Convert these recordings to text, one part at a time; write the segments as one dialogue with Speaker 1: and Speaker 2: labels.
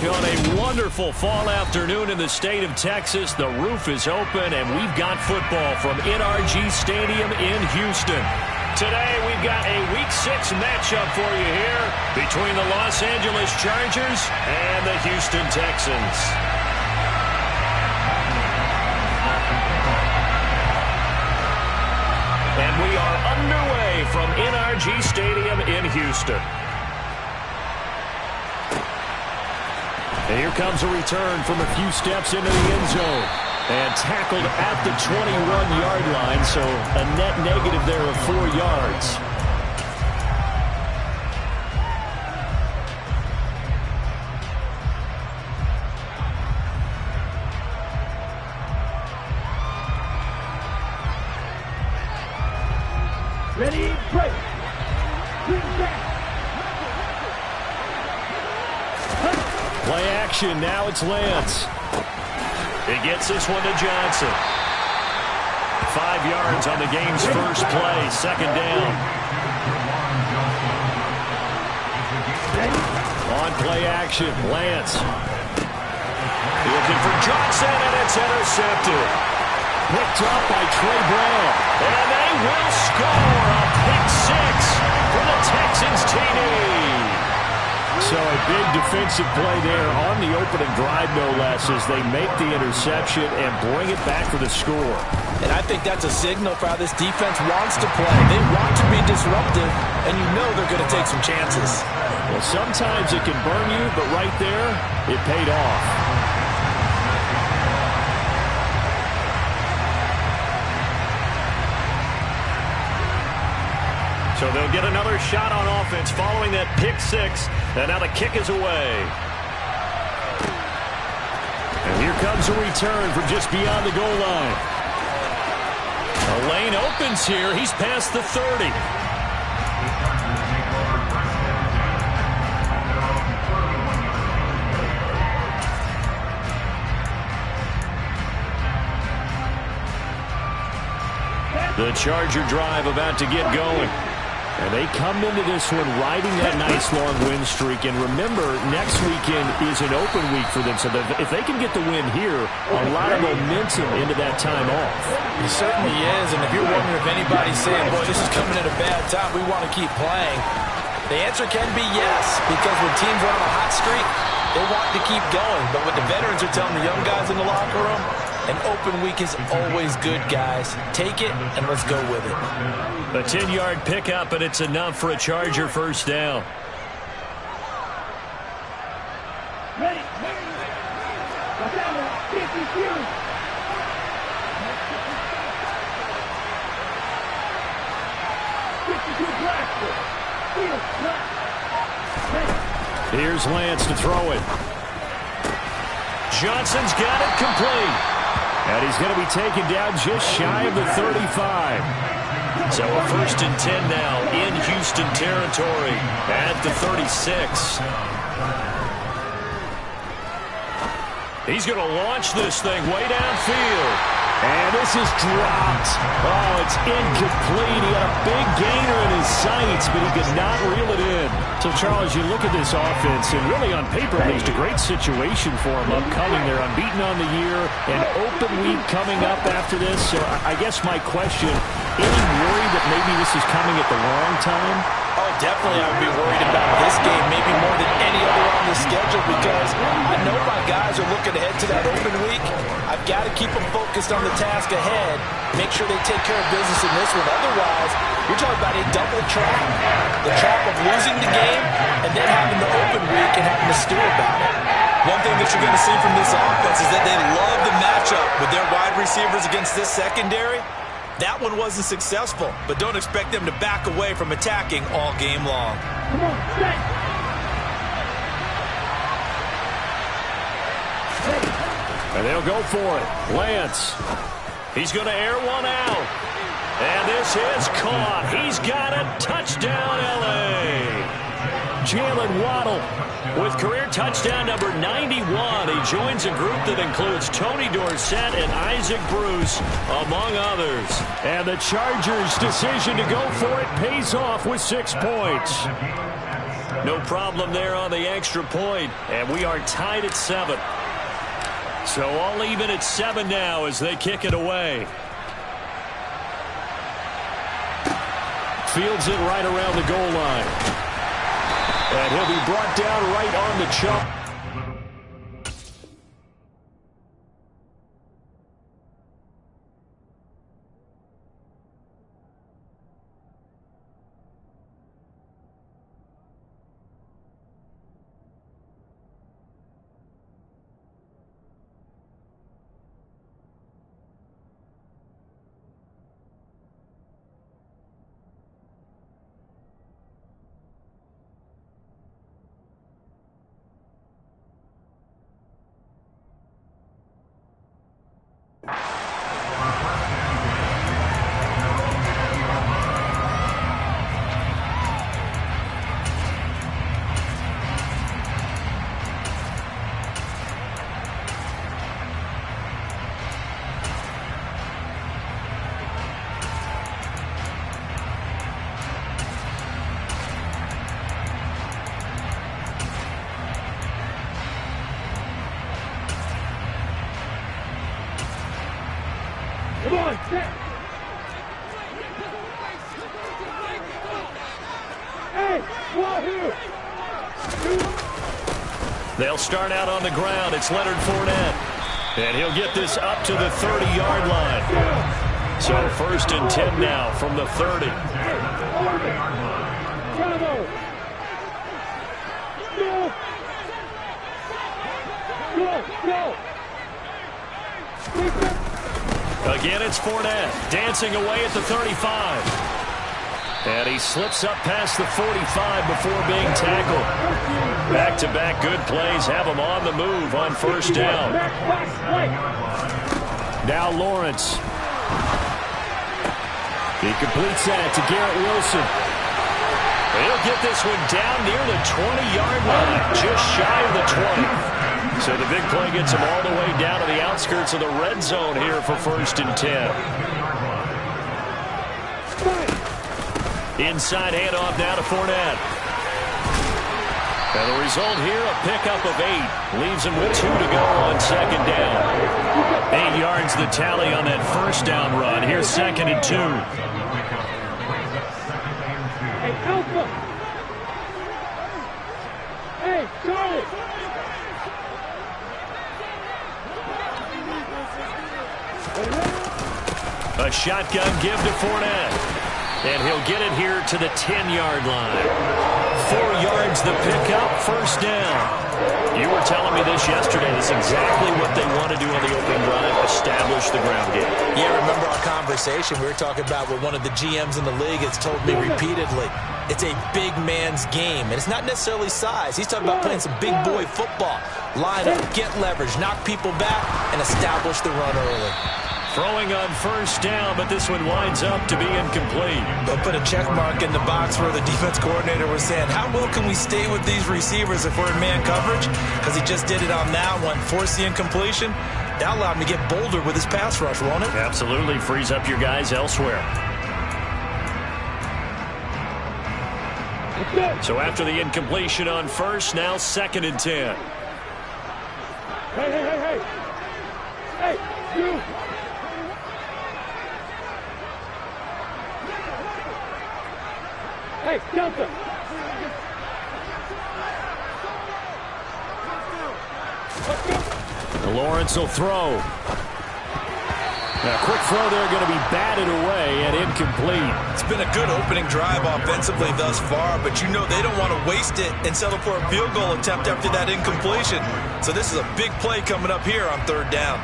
Speaker 1: On a wonderful fall afternoon in the state of Texas, the roof is open, and we've got football from NRG Stadium in Houston. Today, we've got a Week 6 matchup for you here between the Los Angeles Chargers and the Houston Texans. And we are underway from NRG Stadium in Houston. And here comes a return from a few steps into the end zone. And tackled at the 21-yard line, so a net negative there of 4 yards.
Speaker 2: Ready, break.
Speaker 1: Play action, now it's Lance. He gets this one to Johnson. 5 yards on the game's first play, second down. On play action, Lance. Looking for Johnson, and it's intercepted. Picked up by Trey Brown. And they will score a pick six for the Texans TD. So a big defensive play there on the opening drive, no less, as they make the interception and bring it back for the score.
Speaker 3: And I think that's a signal for how this defense wants to play. They want to be disruptive, and you know they're going to take some chances.
Speaker 1: Well, sometimes it can burn you, but right there, it paid off. So they'll get another shot on offense following that pick six. And now the kick is away. And here comes a return from just beyond the goal line. A lane opens here. He's past the 30. The Charger drive about to get going. And they come into this one riding that nice long win streak. And remember, next weekend is an open week for them. So that if they can get the win here, a lot of momentum into that time off.
Speaker 3: It certainly is. And if you're wondering if anybody's saying, boy, this is coming at a bad time, we want to keep playing, the answer can be yes. Because when teams are on a hot streak, they want to keep going. But what the veterans are telling the young guys in the locker room, an open week is always good, guys. Take it, and let's go with it.
Speaker 1: A 10-yard pickup, and it's enough for a Charger first down.
Speaker 2: Ready.
Speaker 1: Here's Lance to throw it. Johnson's got it complete. And he's going to be taken down just shy of the 35. So a 1st and 10 now in Houston territory at the 36. He's going to launch this thing way downfield. And this is dropped. Oh, it's incomplete. He had a big gainer in his sights, but he could not reel it in. So, Charles, you look at this offense, and really on paper, at least a great situation for him upcoming. They're unbeaten on the year, an open week coming up after this. So I guess my question, any worry that maybe this is coming at the wrong time?
Speaker 3: Oh, definitely I would be worried about this game, maybe more than any other on the schedule, because I know my guys are looking ahead to that open week. I've got to keep them focused on the task ahead, make sure they take care of business in this one. Otherwise, you're talking about a double trap. The trap of losing the game and then having the open week and having to stew about it.
Speaker 4: One thing that you're going to see from this offense is that they love the matchup with their wide receivers against this secondary. That one wasn't successful, but don't expect them to back away from attacking all game long.
Speaker 2: Come on, set.
Speaker 1: And they'll go for it. Lance. He's going to air one out. And this is caught. He's got it. Touchdown, L.A. Jalen Waddle with career touchdown number 91. He joins a group that includes Tony Dorsett and Isaac Bruce, among others. And the Chargers' decision to go for it pays off with 6 points. No problem there on the extra point, and we are tied at 7. So all even at 7 now as they kick it away. Fields it right around the goal line. And he'll be brought down right on the chump.
Speaker 2: Come on, set. Hey, Wahoo!
Speaker 1: They'll start out on the ground. It's Leonard Fournette. And he'll get this up to the 30-yard line. So 1st and 10 now from the 30.
Speaker 2: Bravo! Go!
Speaker 1: Again, it's Fournette dancing away at the 35. And he slips up past the 45 before being tackled. Back-to-back good plays have him on the move on 1st down. Now Lawrence. He completes that to Garrett Wilson. He'll get this one down near the 20-yard line, just shy of the 20. So the big play gets him all the way down to the outskirts of the red zone here for 1st and 10. Inside handoff now to Fournette. And the result here, a pickup of 8. Leaves him with 2 to go on 2nd down. 8 yards the tally on that 1st down run. Here's 2nd and 2.
Speaker 2: Hey, Alpha! Hey, Charlie!
Speaker 1: A shotgun give to Fournette. And he'll get it here to the 10-yard line. 4 yards the pickup, 1st down. You were telling me this yesterday. This is exactly what they want to do on the opening drive, establish the ground game.
Speaker 3: Yeah, remember our conversation? We were talking about what one of the GMs in the league has told me repeatedly. It's a big man's game, and it's not necessarily size. He's talking about playing some big boy football. Line up, get leverage, knock people back, and establish the run early.
Speaker 1: Throwing on 1st down, but this one winds up to be incomplete.
Speaker 3: They'll put a check mark in the box where the defense coordinator was saying, how well can we stay with these receivers if we're in man coverage? Because he just did it on that one, forced the incompletion. That allowed him to get bolder with his pass rush, won't it?
Speaker 1: Absolutely, frees up your guys elsewhere. So after the incompletion on 1st, now 2nd and 10.
Speaker 2: Hey! Hey, you! Hey, Delta!
Speaker 1: Lawrence will throw. A quick throw there, going to be batted away and incomplete.
Speaker 4: It's been a good opening drive offensively thus far, but you know they don't want to waste it and settle for a field goal attempt after that incompletion. So this is a big play coming up here on 3rd down.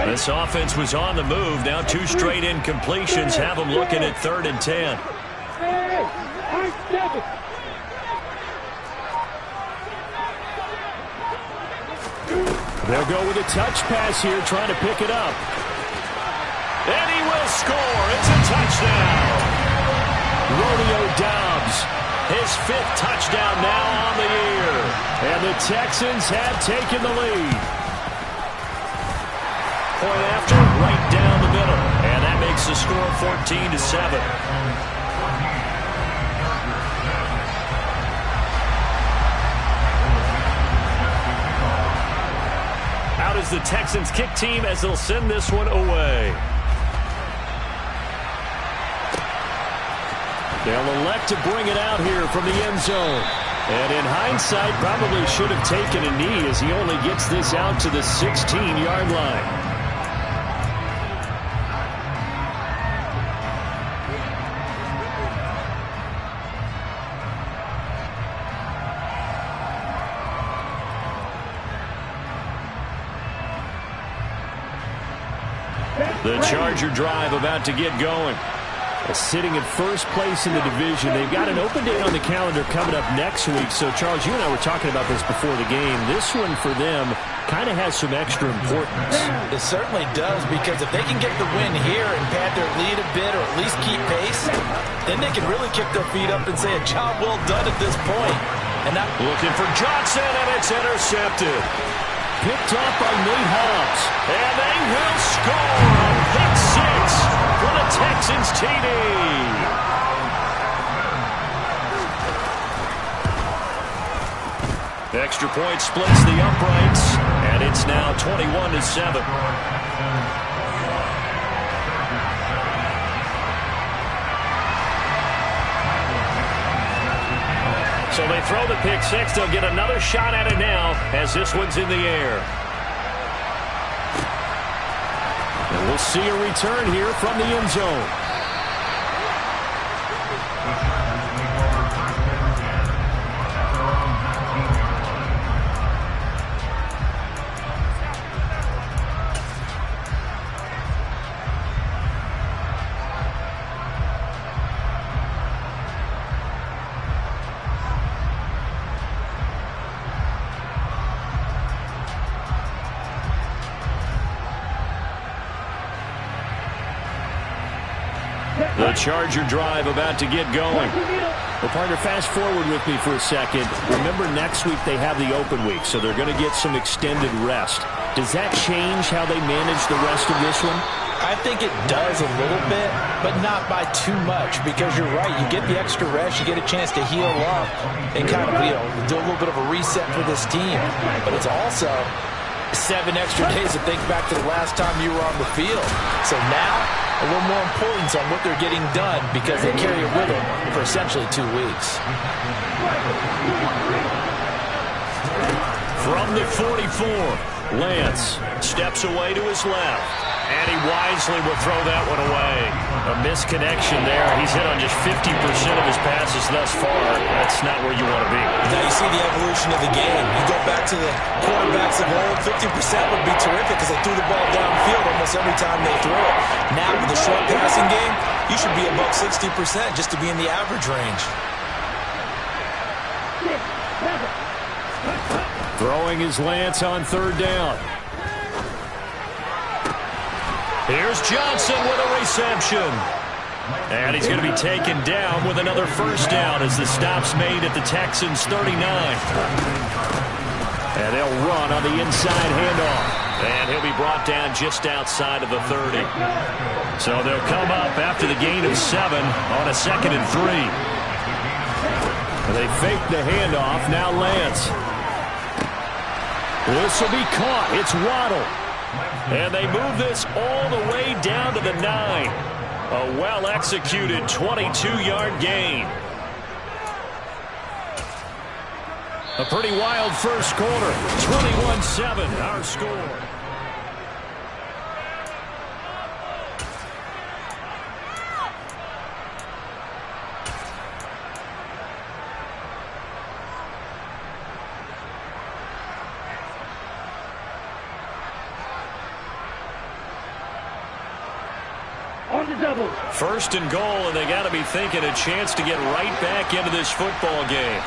Speaker 1: This offense was on the move. Now 2 straight incompletions have them looking at 3rd and 10.
Speaker 2: Hey! I'm 7.
Speaker 1: They'll go with a touch pass here, trying to pick it up. And he will score. It's a touchdown. Rodeo Dobbs, his 5th touchdown now on the year. And the Texans have taken the lead. Point after, right down the middle. And that makes the score 14-7. Out is the Texans kick team as they'll send this one away. They'll elect to bring it out here from the end zone. And in hindsight, probably should have taken a knee as he only gets this out to the 16-yard line. The Charger drive about to get going. Sitting in first place in the division. They've got an open date on the calendar coming up next week. So, Charles, you and I were talking about this before the game. This one for them kind of has some extra importance.
Speaker 3: It certainly does, because if they can get the win here and pad their lead a bit or at least keep pace, then they can really kick their feet up and say a job well done at this point. And not
Speaker 1: looking for Johnson, and it's intercepted. Picked off by Nate Hobbs. And they will score a pick 6 for the Texans TD. Extra point splits the uprights, and it's now 21-7. So they throw the pick 6. They'll get another shot at it now as this one's in the air. And we'll see a return here from the end zone. The Charger drive about to get going. Well, partner, fast forward with me for a second. Remember, next week they have the open week, so they're going to get some extended rest. Does that change how they manage the rest of this one?
Speaker 3: I think it does a little bit, but not by too much, because you're right. You get the extra rest, you get a chance to heal up and kind of, do a little bit of a reset for this team. But it's also 7 extra days to think back to the last time you were on the field. So now, a little more importance on what they're getting done, because they carry it with them for essentially 2 weeks.
Speaker 1: From the 44, Lance steps away to his left. And he wisely will throw that one away. A misconnection there. He's hit on just 50% of his passes thus far. That's not where you want to be.
Speaker 4: Now you see the evolution of the game. You go back to the quarterbacks of old, 50% would be terrific because they threw the ball downfield almost every time they threw it. Now with the short passing game, you should be above 60% just to be in the average range.
Speaker 1: Throwing is Lance on 3rd down. Here's Johnson with a reception. And he's going to be taken down with another 1st down as the stop's made at the Texans' 39. And they'll run on the inside handoff. And he'll be brought down just outside of the 30. So they'll come up after the gain of 7 on a 2nd and 3. They fake the handoff. Now Lance. This will be caught. It's Waddle. And they move this all the way down to the 9. A well-executed 22-yard gain. A pretty wild first quarter. 21-7, our score.
Speaker 2: On the double.
Speaker 1: First and goal, and they got to be thinking a chance to get right back into this football game.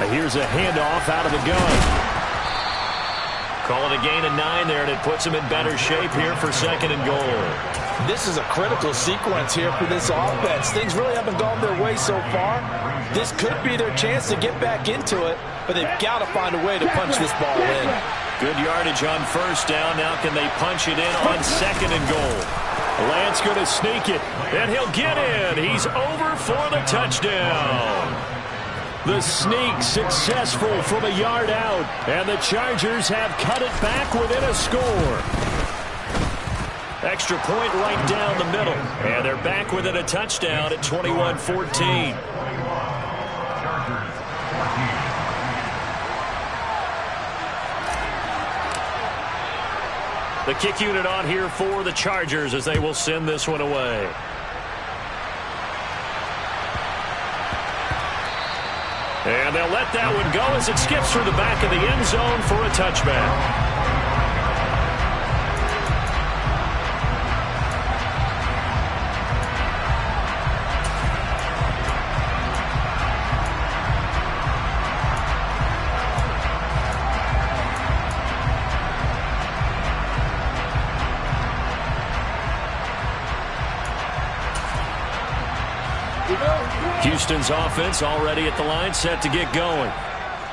Speaker 1: Here's a handoff out of the gun. Call it a gain of 9 there, and it puts them in better shape here for second and goal.
Speaker 3: This is a critical sequence here for this offense. Things really haven't gone their way so far. This could be their chance to get back into it, but they've got to find a way to punch this ball in.
Speaker 1: Good yardage on first down. Now can they punch it in on second and goal? Lance going to sneak it, and he'll get in. He's over for the touchdown. The sneak successful from a yard out, and the Chargers have cut it back within a score. Extra point right down the middle, and they're back within a touchdown at 21-14. The kick unit on here for the Chargers as they will send this one away. And they'll let that one go as it skips through the back of the end zone for a touchback. Houston's offense already at the line, set to get going.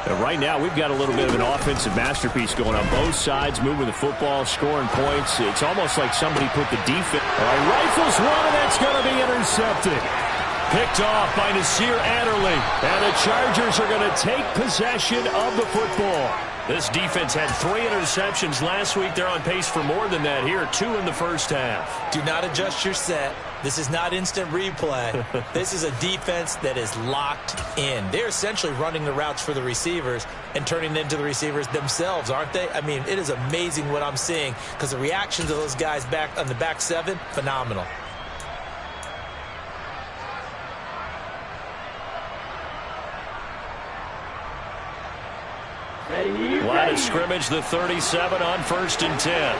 Speaker 1: And right now, we've got a little bit of an offensive masterpiece going on both sides, moving the football, scoring points. It's almost like somebody put the defense. Rifles one, and that's going to be intercepted. Picked off by Nasir Adderley, and the Chargers are going to take possession of the football. This defense had 3 interceptions last week. They're on pace for more than that here, 2 in the first half.
Speaker 3: Do not adjust your set. This is not instant replay. This is a defense that is locked in. They're essentially running the routes for the receivers and turning into the receivers themselves, aren't they? I mean, it is amazing what I'm seeing because the reactions of those guys back on the back 7, phenomenal.
Speaker 1: Line of scrimmage, the 37 on 1st and 10.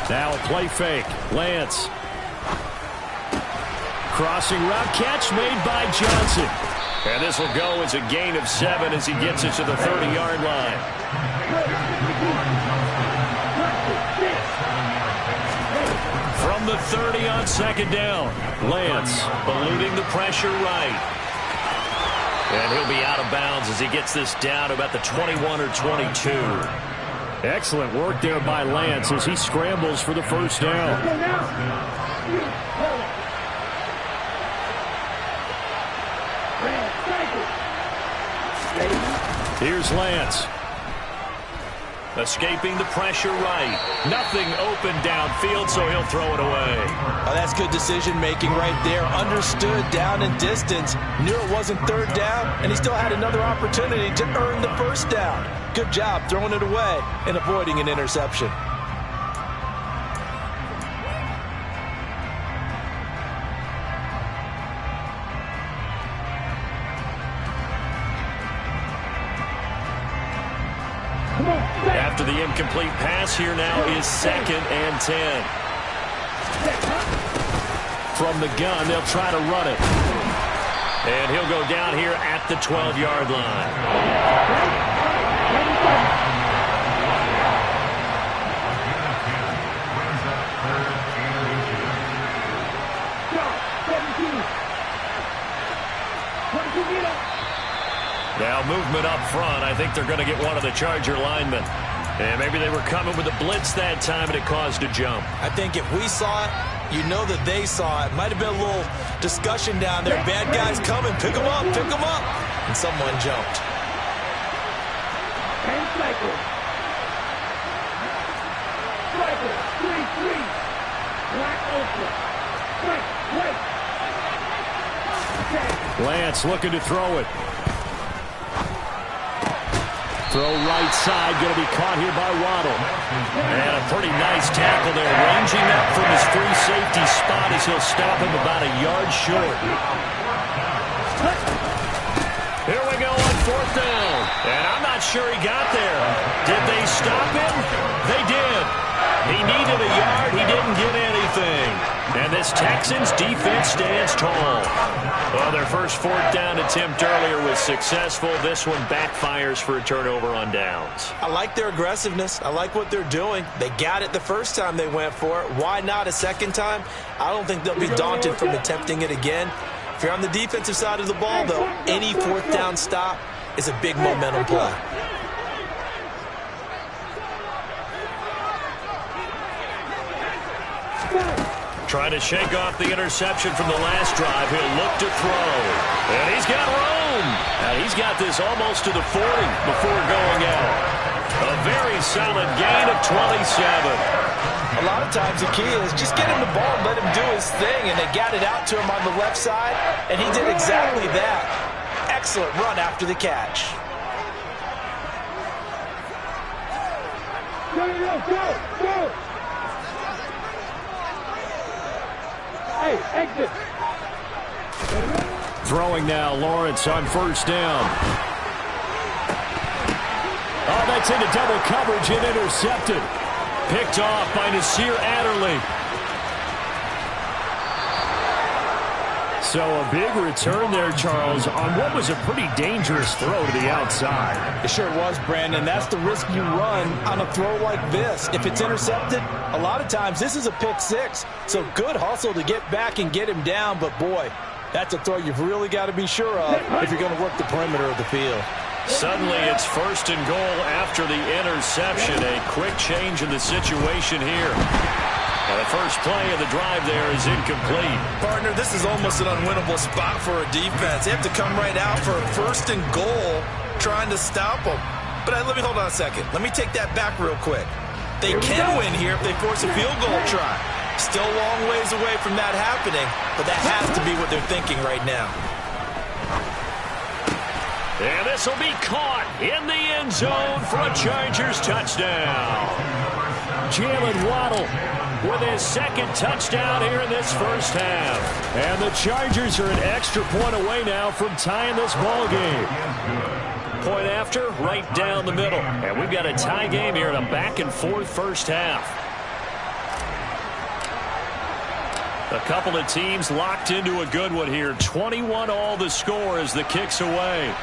Speaker 1: Now a play fake. Lance. Crossing route catch made by Johnson. And this will go as a gain of 7 as he gets it to the 30-yard line. From the 30 on second down. Lance eluding the pressure right. And he'll be out of bounds as he gets this down to about the 21 or 22. Excellent work there by Lance as he scrambles for the first down. Here's Lance. Escaping the pressure right. Nothing open downfield, so he'll throw it away.
Speaker 3: Oh, that's good decision-making right there. Understood down and distance. Knew it wasn't third down, and he still had another opportunity to earn the first down. Good job throwing it away and avoiding an interception.
Speaker 1: After the incomplete pass, here now is 2nd and 10. From the gun, they'll try to run it. And he'll go down here at the 12-yard line. Now movement up front. I think they're going to get one of the Charger linemen. And maybe they were coming with a blitz that time, and it caused a jump.
Speaker 3: I think if we saw it, you know that they saw it. Might have been a little discussion down there. Bad guys coming. Pick them up. Pick them up. And someone jumped.
Speaker 2: And cycle. Cycle. 3-3. Black ultra. Right.
Speaker 1: Lance looking to throw it. Throw right side, going to be caught here by Waddle. And a pretty nice tackle there, ranging up from his free safety spot as he'll stop him about a yard short. Here we go on 4th touchdown. And I'm not sure he got there. Did they stop him? They did. He needed a yard. He didn't get anything. And this Texans defense stands tall. Well, their first fourth down attempt earlier was successful. This one backfires for a turnover on downs.
Speaker 3: I like their aggressiveness. I like what they're doing. They got it the first time they went for it. Why not a second time? I don't think they'll be daunted from attempting it again. If you're on the defensive side of the ball, though, any fourth down stop is a big momentum play.
Speaker 1: Trying to shake off the interception from the last drive. He'll look to throw. And he's got room. And he's got this almost to the 40 before going out. A very solid gain of 27.
Speaker 3: A lot of times the key is just get him the ball and let him do his thing. And they got it out to him on the left side. And he did exactly that. Excellent run after the catch.
Speaker 2: Go! Hey, exit.
Speaker 1: Throwing now, Lawrence on first down. Oh, that's into double coverage and intercepted. Picked off by Nasir Adderley. So a big return there, Charles, on what was a pretty dangerous throw to the outside.
Speaker 3: It sure was, Brandon. That's the risk you run on a throw like this. If it's intercepted, a lot of times this is a pick six. So good hustle to get back and get him down. But, boy, that's a throw you've really got to be sure of if you're going to work the perimeter of the field.
Speaker 1: Suddenly it's first and goal after the interception. A quick change in the situation here. And the first play of the drive there is incomplete.
Speaker 4: Partner, this is almost an unwinnable spot for a defense. They have to come right out for a first and goal trying to stop them. But let me hold on a second. Let me take that back real quick. They can win here if they force a field goal try. Still a long ways away from that happening, but that has to be what they're thinking right now.
Speaker 1: And this will be caught in the end zone for a Chargers touchdown. Jalen Waddle with his second touchdown here in this first half. And the Chargers are an extra point away now from tying this ball game. Point after, right down the middle. And we've got a tie game here in a back-and-forth first half. A couple of teams locked into a good one here. 21 all the score as the kick's away.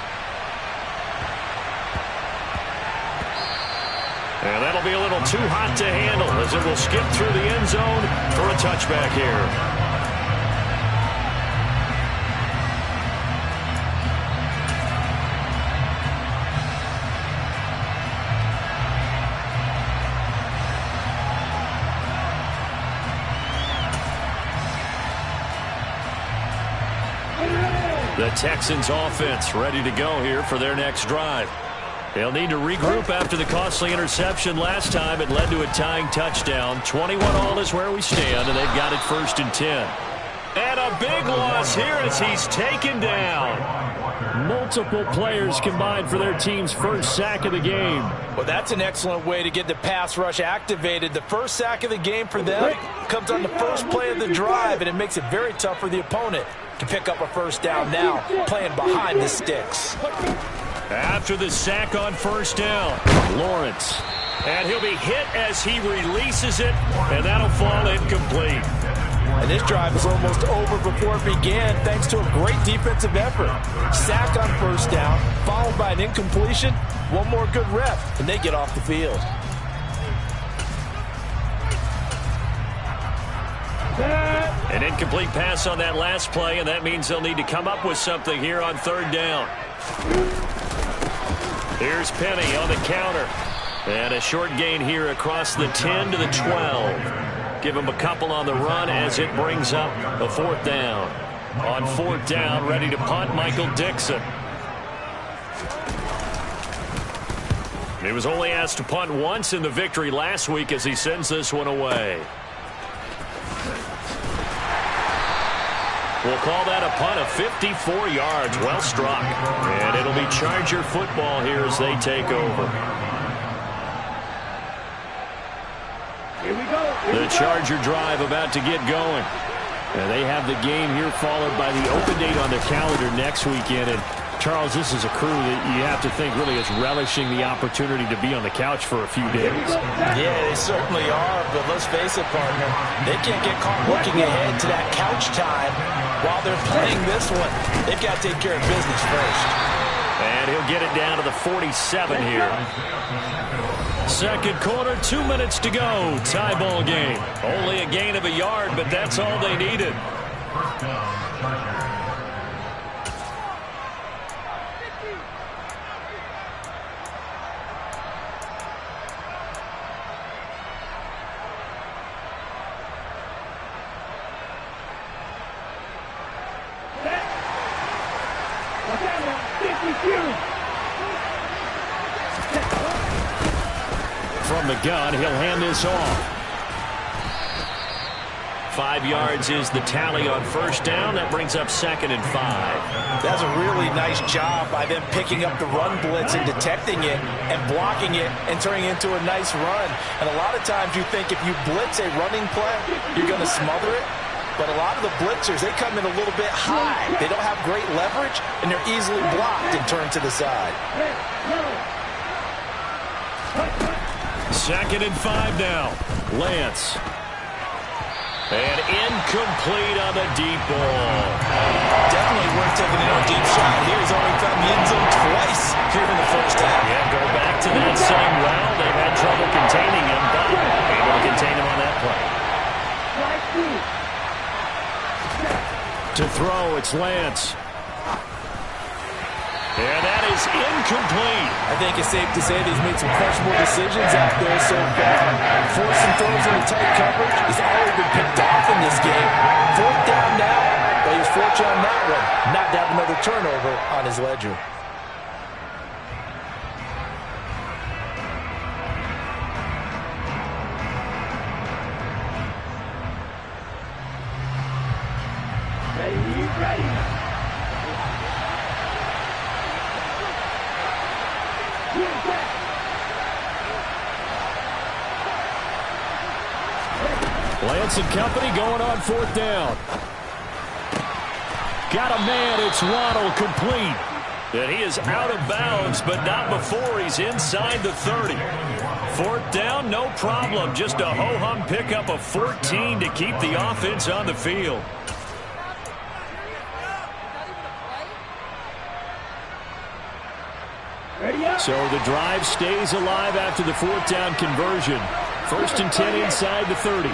Speaker 1: And that'll be a little too hot to handle as it will skip through the end zone for a touchback here. The Texans offense ready to go here for their next drive. They'll need to regroup after the costly interception last time. It led to a tying touchdown. 21 all is where we stand, and they've got it first and 10. And a big loss here as he's taken down. Multiple players combined for their team's first sack of the game.
Speaker 3: Well, that's an excellent way to get the pass rush activated. The first sack of the game for them comes on the first play of the drive, and it makes it very tough for the opponent to pick up a first down now, playing behind the sticks.
Speaker 1: After the sack on first down, Lawrence. And he'll be hit as he releases it, and that'll fall incomplete.
Speaker 3: And this drive is almost over before it began thanks to a great defensive effort. Sack on first down, followed by an incompletion. One more good rep, and they get off the field.
Speaker 1: An incomplete pass on that last play, and that means they'll need to come up with something here on third down. Here's Penny on the counter. And a short gain here across the 10 to the 12. Give him a couple on the run as it brings up a fourth down. On fourth down, ready to punt, Michael Dixon. He was only asked to punt once in the victory last week as he sends this one away. We'll call that a punt of 54 yards. Well struck. And it'll be Charger football here as they take over.
Speaker 2: Here we go.
Speaker 1: The Charger drive about to get going. And they have the game here followed by the open date on their calendar next weekend. And Charles, this is a crew that you have to think really is relishing the opportunity to be on the couch for a few days.
Speaker 3: Yeah, they certainly are, but let's face it, partner, they can't get caught looking ahead to that couch time while they're playing this one. They've got to take care of business first.
Speaker 1: And he'll get it down to the 47 here. Second quarter, 2 minutes to go. Tie ball game. Only a gain of a yard, but that's all they needed. From the gun, he'll hand this off. 5 yards is the tally on first down. That brings up 2nd and 5.
Speaker 3: That's a really nice job by them picking up the run blitz and detecting it and blocking it and turning it into a nice run. And a lot of times you think if you blitz a running play, you're going to smother it. But a lot of the blitzers, they come in a little bit high. They don't have great leverage, and they're easily blocked and turned to the side.
Speaker 1: 2nd and 5 now. Lance. And incomplete on the deep ball.
Speaker 3: Definitely worth taking in a deep shot here. He's only found the end zone twice here in the first half.
Speaker 1: Yeah, go back to that same well. They've had trouble containing him, but able to contain him on that play. To throw, it's Lance. And that is incomplete.
Speaker 3: I think it's safe to say that he's made some questionable decisions out there so far. Forcing throws into tight coverage. He's already been picked off in this game. 4th down now, but he was fortunate on that one not to have another turnover on his ledger.
Speaker 1: Lance and company going on 4th down. Got a man, it's Waddle, complete. And he is out of bounds, but not before he's inside the 30. 4th down, no problem. Just a ho-hum pickup of 14 to keep the offense on the field. So the drive stays alive after the 4th down conversion. 1st and 10 inside the 30.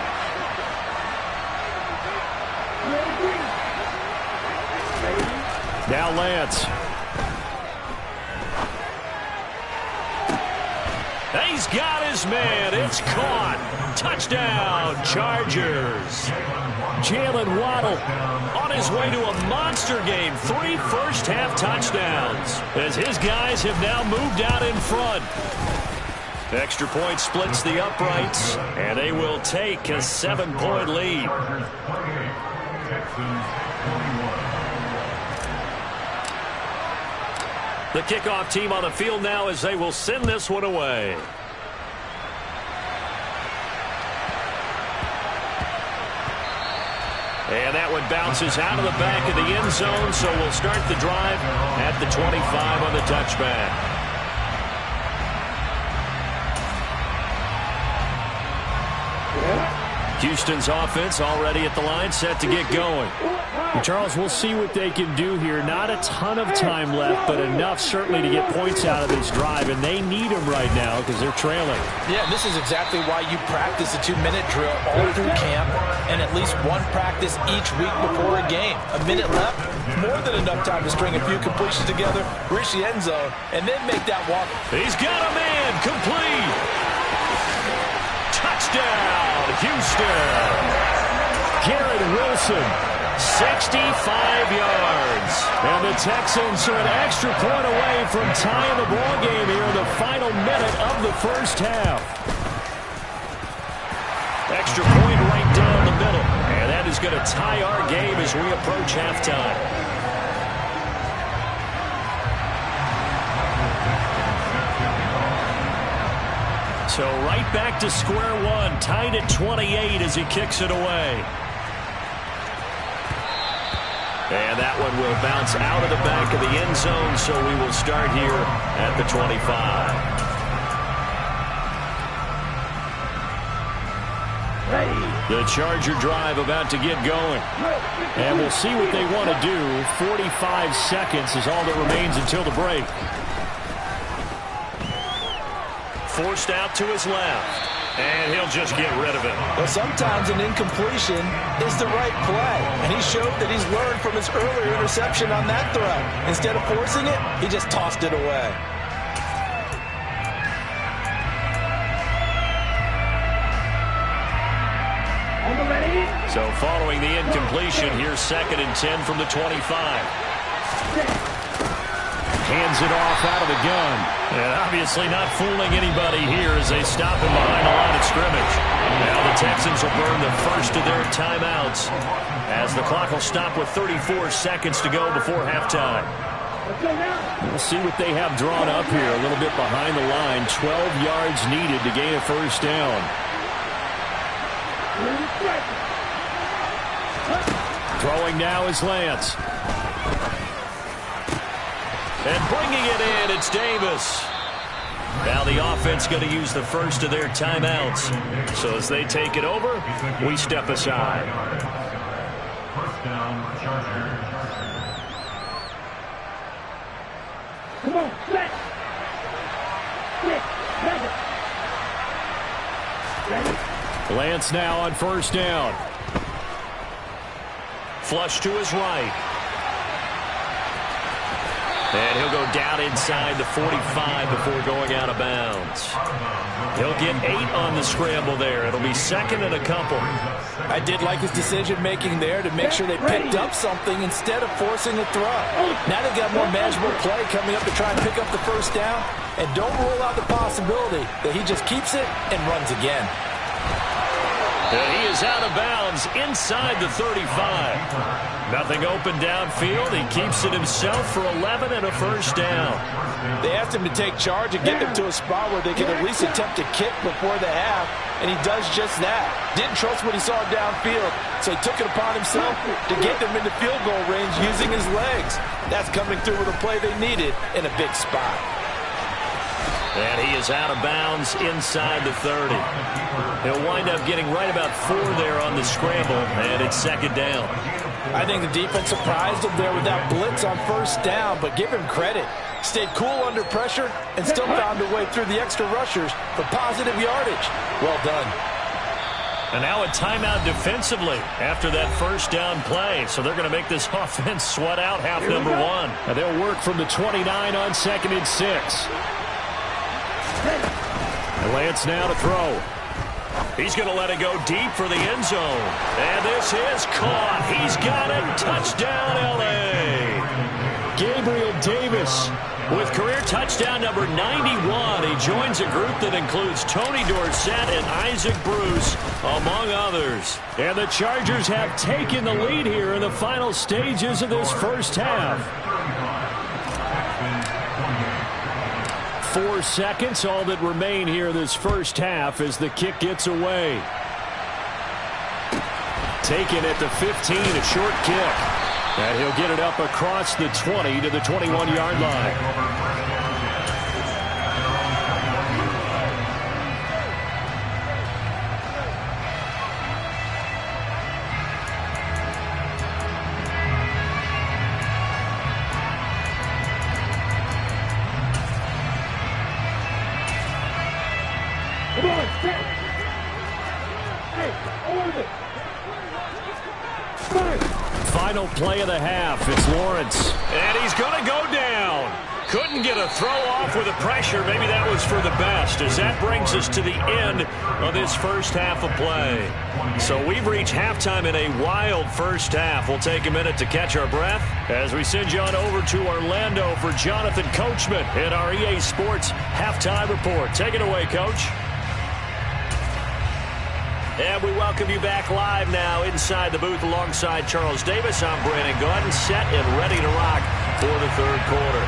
Speaker 1: Now Lance. He's got his man. It's caught. Touchdown, Chargers. Jalen Waddle on his way to a monster game. 3 first-half touchdowns as his guys have now moved out in front. Extra point splits the uprights, and they will take a 7-point lead. The kickoff team on the field now as they will send this one away. And that one bounces out of the back of the end zone, so we'll start the drive at the 25 on the touchback. Houston's offense already at the line, set to get going. And Charles, we'll see what they can do here. Not a ton of time left, but enough certainly to get points out of this drive, and they need them right now because they're trailing.
Speaker 3: Yeah, this is exactly why you practice a 2-minute drill all through camp and at least one practice each week before a game. A minute left, more than enough time to string a few completions together, reach the end zone, and then make that walk.
Speaker 1: He's got a man, complete. Touchdown, Houston. Garrett Wilson, 65 yards. And the Texans are an extra point away from tying the ball game here in the final minute of the first half. Extra point right down the middle. And that is going to tie our game as we approach halftime. So right back to square one, tied at 28 as he kicks it away. And that one will bounce out of the back of the end zone, so we will start here at the 25. The Charger drive about to get going. And we'll see what they want to do. 45 seconds is all that remains until the break. Forced out to his left. And he'll just get rid of it.
Speaker 3: Well, sometimes an incompletion is the right play. And he showed that he's learned from his earlier interception on that throw. Instead of forcing it, he just tossed it away.
Speaker 1: So following the incompletion, here's 2nd and 10 from the 25. Hands it off out of the gun. And obviously not fooling anybody here as they stop him behind the line of scrimmage. Now the Texans will burn the first of their timeouts as the clock will stop with 34 seconds to go before halftime. We'll see what they have drawn up here a little bit behind the line. 12 yards needed to gain a first down. Throwing now is Lance. And bringing it in, it's Davis. Now the offense going to use the first of their timeouts. So as they take it over, we step aside.
Speaker 2: First down, Chargers. Come on, set. 6, 7.
Speaker 1: Lance now on first down. Flush to his right. And he'll go down inside the 45 before going out of bounds. He'll get 8 on the scramble there. It'll be 2nd and a couple.
Speaker 3: I did like his decision-making there to make sure they picked up something instead of forcing a throw. Now they've got more manageable play coming up to try and pick up the first down. And don't rule out the possibility that he just keeps it and runs again.
Speaker 1: And he is out of bounds inside the 35. Nothing open downfield. He keeps it himself for 11 and a first down.
Speaker 3: They asked him to take charge and get them to a spot where they can at least attempt to kick before the half, and he does just that. Didn't trust what he saw downfield, so he took it upon himself to get them into field goal range using his legs. That's coming through with a play they needed in a big spot.
Speaker 1: And he is out of bounds inside the 30. He'll wind up getting right about 4 there on the scramble, and it's 2nd down.
Speaker 3: I think the defense surprised him there with that blitz on first down, but give him credit. Stayed cool under pressure and still found a way through the extra rushers for positive yardage. Well done.
Speaker 1: And now a timeout defensively after that first down play. So they're going to make this offense sweat out half number 1. And they'll work from the 29 on 2nd and 6. And Lance now to throw. He's going to let it go deep for the end zone. And this is caught. He's got it. Touchdown, L.A. Gabriel Davis with career touchdown number 91. He joins a group that includes Tony Dorsett and Isaac Bruce, among others. And the Chargers have taken the lead here in the final stages of this first half. 4 seconds, all that remain here this first half as the kick gets away. Taken at the 15, a short kick. And he'll get it up across the 20 to the 21-yard line.
Speaker 2: Come on, set. Hey, hold it.
Speaker 1: Final play of the half. It's Lawrence. And he's going to go down. Couldn't get a throw off with the pressure. Maybe that was for the best, as that brings us to the end of this first half of play. So we've reached halftime in a wild first half. We'll take a minute to catch our breath as we send you on over to Orlando for Jonathan Coachman in our EA Sports Halftime Report. Take it away, Coach. And we welcome you back live now inside the booth alongside Charles Davis. I'm Brandon Gaudin, set and ready to rock for the third quarter.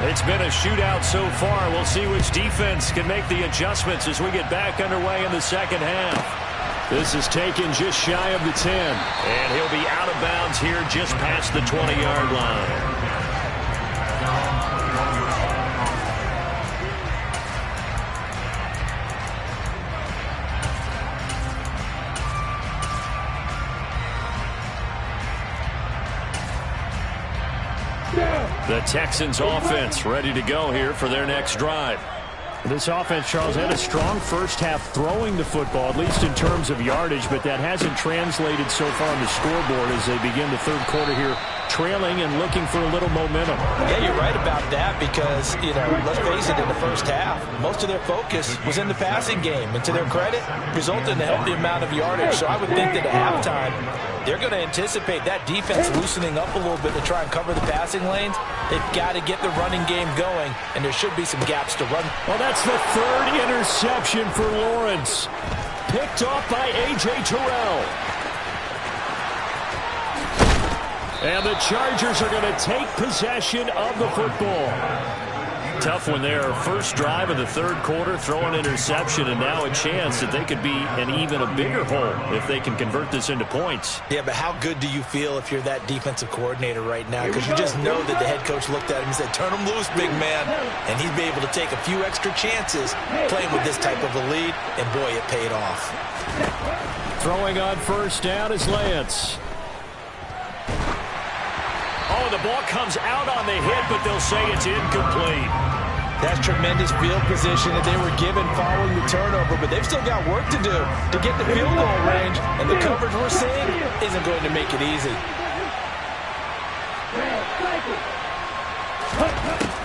Speaker 1: It's been a shootout so far. We'll see which defense can make the adjustments as we get back underway in the second half. This is taken just shy of the 10. And he'll be out of bounds here just past the 20-yard line. The Texans offense ready to go here for their next drive.
Speaker 5: This offense, Charles, had a strong first half throwing the football, at least in terms of yardage, but that hasn't translated so far on the scoreboard as they begin the third quarter here, trailing and looking for a little momentum.
Speaker 3: Yeah, you're right about that because, let's face it, in the first half, most of their focus was in the passing game. And to their credit, resulted in a healthy amount of yardage. So I would think that at halftime, they're going to anticipate that defense loosening up a little bit to try and cover the passing lanes. They've got to get the running game going, and there should be some gaps to run.
Speaker 1: Well, that's the third interception for Lawrence. Picked off by A.J. Terrell. And the Chargers are going to take possession of the football. Tough one there. First drive of the third quarter, throw an interception, and now a chance that they could be in even a bigger hole if they can convert this into points.
Speaker 3: Yeah, but how good do you feel if you're that defensive coordinator right now? Because you just know that the head coach looked at him and said, turn him loose, big man. And he'd be able to take a few extra chances playing with this type of a lead, and boy, it paid off.
Speaker 1: Throwing on first down is Lance. Oh, the ball comes out on the hit, but they'll say it's incomplete.
Speaker 3: That's tremendous field position that they were given following the turnover, but they've still got work to do to get the field goal range, and the coverage we're seeing isn't going to make it easy.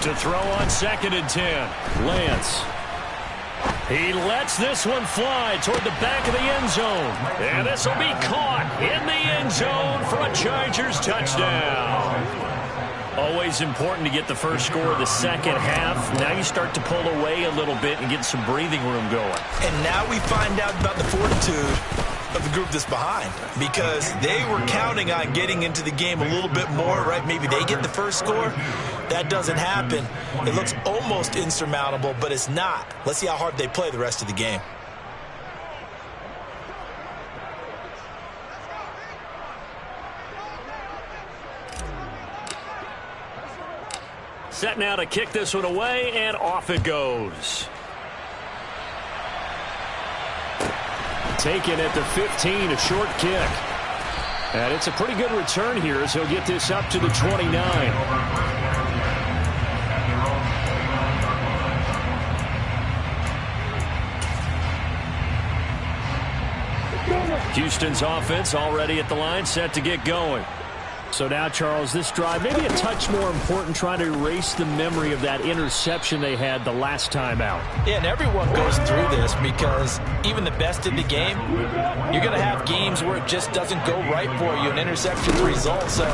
Speaker 1: To throw on 2nd and 10, Lance. He lets this one fly toward the back of the end zone. And this will be caught in the end zone for a Chargers touchdown. Always important to get the first score of the second half. Now you start to pull away a little bit and get some breathing room going.
Speaker 3: And now we find out about the fortitude of the group that's behind, because they were counting on getting into the game a little bit more, right? Maybe they get the first score. That doesn't happen. It looks almost insurmountable, but it's not. Let's see how hard they play the rest of the game.
Speaker 1: Set now to kick this one away, and off it goes. Taken at the 15, a short kick. And it's a pretty good return here as he'll get this up to the 29. Houston's offense already at the line, set to get going.
Speaker 5: So now, Charles, this drive maybe a touch more important, trying to erase the memory of that interception they had the last time out.
Speaker 3: Yeah, and everyone goes through this because even the best in the game, you're going to have games where it just doesn't go right for you, and interceptions result. So,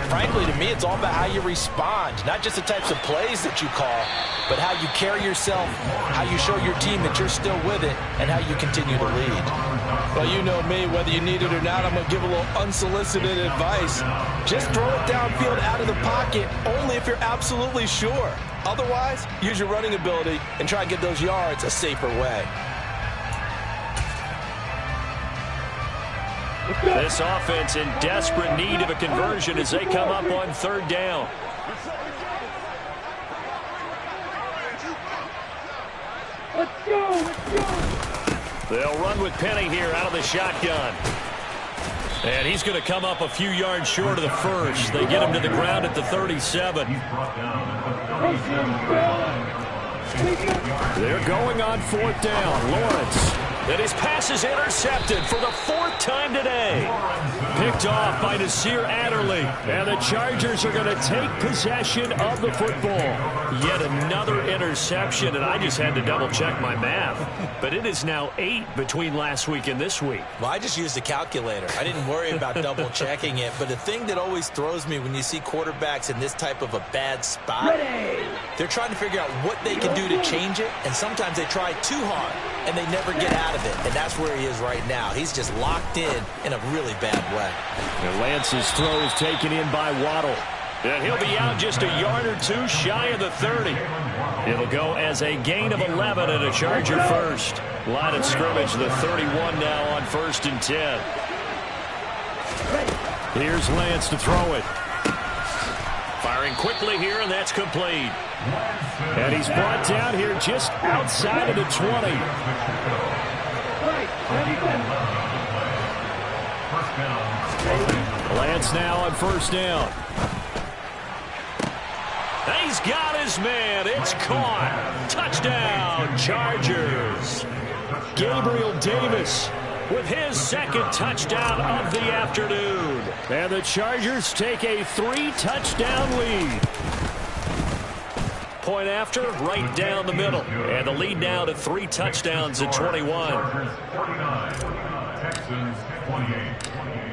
Speaker 3: frankly, to me, it's all about how you respond, not just the types of plays that you call, but how you carry yourself, how you show your team that you're still with it, and how you continue to lead. Well, you know me, whether you need it or not, I'm going to give a little unsolicited advice. Just throw it downfield out of the pocket only if you're absolutely sure. Otherwise, use your running ability and try and get those yards a safer way.
Speaker 1: This offense in desperate need of a conversion as they come up on third down.
Speaker 2: Let's go!
Speaker 1: They'll run with Penny here out of the shotgun. And he's going to come up a few yards short of the first. They get him to the ground at the 37. They're going on fourth down. Lawrence. And his pass is intercepted for the fourth time today. Picked off by Nasir Adderley. And the Chargers are going to take possession of the football. Yet another interception, and I just had to double-check my math. But it is now 8 between last week and this week.
Speaker 3: Well, I just used a calculator. I didn't worry about double-checking it. But the thing that always throws me when you see quarterbacks in this type of a bad spot, they're trying to figure out what they can do to change it. And sometimes they try too hard, and they never get out of it. And that's where he is right now. He's just locked in a really bad way.
Speaker 1: And Lance's throw is taken in by Waddle.
Speaker 5: And he'll be out just a yard or two shy of the 30. It'll go as a gain of 11 and a Charger first. Line of scrimmage, the 31 now on 1st and 10. Here's Lance to throw it. Firing quickly here, and that's complete. And he's brought down here just outside of the 20. Lance now on 1st down. He's got his man. It's caught. Touchdown, Chargers. Gabriel Davis with his 2nd touchdown of the afternoon. And the Chargers take a 3-touchdown lead. Point after, right down the middle. And the lead now to 3 touchdowns at 21.